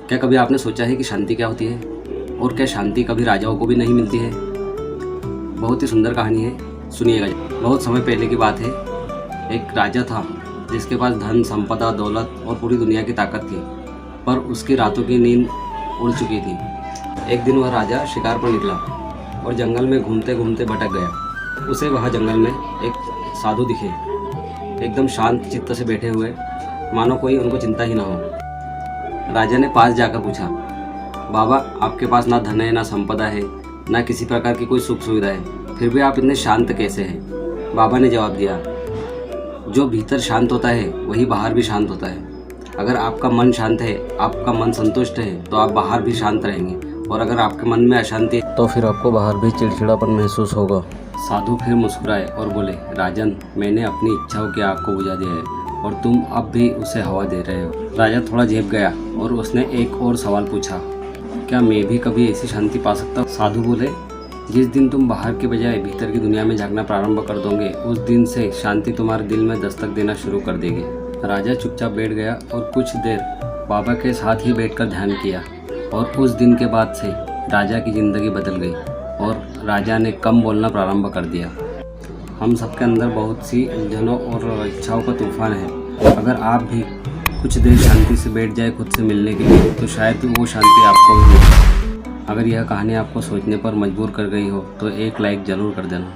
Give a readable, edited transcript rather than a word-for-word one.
क्या कभी आपने सोचा है कि शांति क्या होती है, और क्या शांति कभी राजाओं को भी नहीं मिलती है? बहुत ही सुंदर कहानी है, सुनिएगा। बहुत समय पहले की बात है। एक राजा था जिसके पास धन, संपदा, दौलत और पूरी दुनिया की ताकत थी, पर उसकी रातों की नींद उड़ चुकी थी। एक दिन वह राजा शिकार पर निकला और जंगल में घूमते घूमते भटक गया। उसे वह जंगल में एक साधु दिखे, एकदम शांत चित्त से बैठे हुए, मानो कोई उनको चिंता ही ना हो। राजा ने पास जाकर पूछा, बाबा, आपके पास ना धन है, ना संपदा है, ना किसी प्रकार की कोई सुख सुविधा है, फिर भी आप इतने शांत कैसे हैं? बाबा ने जवाब दिया, जो भीतर शांत होता है वही बाहर भी शांत होता है। अगर आपका मन शांत है, आपका मन संतुष्ट है, तो आप बाहर भी शांत रहेंगे, और अगर आपके मन में अशांति है तो फिर आपको बाहर भी चिड़चिड़ापन महसूस होगा। साधु फिर मुस्कुराए और बोले, राजन, मैंने अपनी इच्छाओं की आग को बुझा दिया है और तुम अब भी उसे हवा दे रहे हो। राजा थोड़ा झेप गया और उसने एक और सवाल पूछा, क्या मैं भी कभी ऐसी शांति पा सकता हूँ? साधु बोले, जिस दिन तुम बाहर के बजाय भीतर की दुनिया में झांकना प्रारंभ कर दोगे, उस दिन से शांति तुम्हारे दिल में दस्तक देना शुरू कर देगी। राजा चुपचाप बैठ गया और कुछ देर बाबा के साथ ही बैठकर ध्यान किया, और उस दिन के बाद से राजा की जिंदगी बदल गई और राजा ने कम बोलना प्रारंभ कर दिया। हम सबके अंदर बहुत सी उलझनों और इच्छाओं का तूफान है। अगर आप भी कुछ देर शांति से बैठ जाए खुद से मिलने के लिए, तो शायद वो शांति आपको भी मिले। अगर यह कहानी आपको सोचने पर मजबूर कर गई हो तो एक लाइक ज़रूर कर देना।